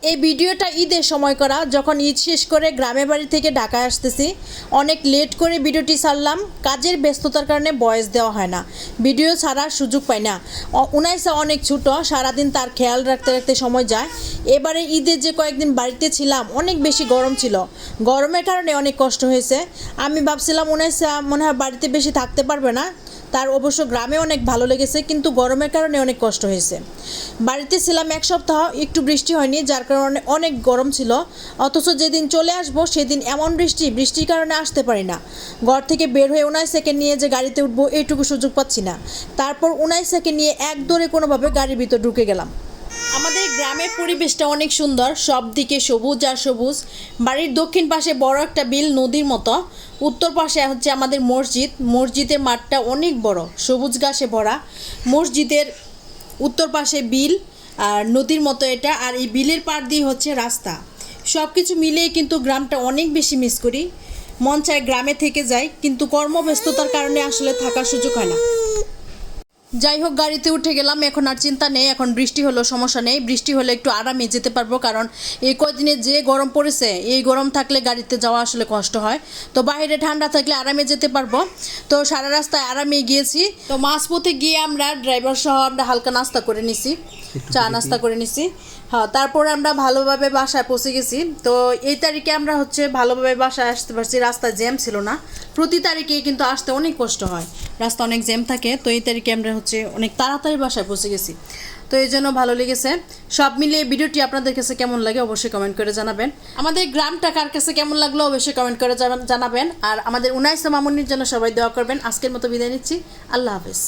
এই ভিডিওটা ঈদের সময় করা, যখন ঈদ শেষ করে গ্রামের বাড়ি থেকে ঢাকায় আসতেছি। অনেক লেট করে ভিডিওটি ছাড়লাম, কাজের ব্যস্ততার কারণে ভয়েস দেওয়া হয় না, ভিডিও ছাড়ার সুযোগ পাই না। উনাইসা অনেক ছোটো, সারাদিন তার খেয়াল রাখতে রাখতে সময় যায়। এবারে ঈদের যে কয়েকদিন বাড়িতে ছিলাম অনেক বেশি গরম ছিল, গরমের কারণে অনেক কষ্ট হয়েছে। আমি ভাবছিলাম উনাইসা মনে হয় বাড়িতে বেশি থাকতে পারবে না, তার অবশ্য গ্রামে অনেক ভালো লেগেছে, কিন্তু গরমের কারণে অনেক কষ্ট হয়েছে। বাড়িতে ছিলাম এক সপ্তাহ, একটু বৃষ্টি হয়নি, যার কারণে অনেক গরম ছিল। অথচ যেদিন চলে আসবো সেদিন এমন বৃষ্টির কারণে আসতে পারি না। ঘর থেকে বের হয়ে 19 নিয়ে যে গাড়িতে উঠবো এইটুকু সুযোগ পাচ্ছি না। তারপর 19 নিয়ে এক দৌড়ে কোনোভাবে গাড়ির ভিতর ঢুকে গেলাম। আমাদের গ্রামের পরিবেশটা অনেক সুন্দর, সব দিকে সবুজ আর সবুজ। বাড়ির দক্ষিণ পাশে বড় একটা বিল নদীর মতো, উত্তর পাশে হচ্ছে আমাদের মসজিদের মাঠটা অনেক বড়, সবুজ ঘাসে ভরা। মসজিদের উত্তর পাশে বিল আর নদীর মতো এটা, আর এই বিলের পাড় দিয়ে হচ্ছে রাস্তা। সব কিছু মিলিয়ে কিন্তু গ্রামটা অনেক বেশি মিস করি। মন চায় গ্রামে থেকে যাই, কিন্তু কর্মব্যস্ততার কারণে আসলে থাকার সুযোগ হয় না। যাই হোক, গাড়িতে উঠে গেলাম, এখন আর চিন্তা নেই। এখন বৃষ্টি হলো সমস্যা নেই, বৃষ্টি হলে একটু আরামে যেতে পারবো, কারণ এই কয়দিনে যে গরম পড়েছে, এই গরম থাকলে গাড়িতে যাওয়া আসলে কষ্ট হয়। তো বাইরে ঠান্ডা থাকলে আরামে যেতে পারবো। তো সারা রাস্তায় আরামে গিয়েছি। তো মাঝপথে গিয়ে আমরা ড্রাইভার সহ আমরা হালকা নাস্তা করে নিছি, চা নাস্তা করে নিছি। হ্যাঁ, তারপরে আমরা ভালোভাবে বাসায় পৌঁছে গেছি। তো এই তারিখে আমরা হচ্ছে ভালোভাবে বাসায় আসতে পারছি, রাস্তায় জ্যাম ছিল না। প্রতি তারিখে কিন্তু আসতে অনেক কষ্ট হয়, রাস্তা অনেক জ্যাম থাকে। তো এই তারিখে আমরা হচ্ছে অনেক তাড়াতাড়ি বাসায় পৌঁছে গেছি, তো এই জন্য ভালো লেগেছে। সব মিলিয়ে ভিডিওটি আপনাদের কাছে কেমন লাগে অবশ্যই কমেন্ট করে জানাবেন। আমাদের গ্রামটা কার কাছে কেমন লাগলো অবশ্যই কমেন্ট করে জানাবেন। আর আমাদের 19 মামুনির জন্য সবাই দোয়া করবেন। আজকের মতো বিদায় নিচ্ছি, আল্লাহ হাফেজ।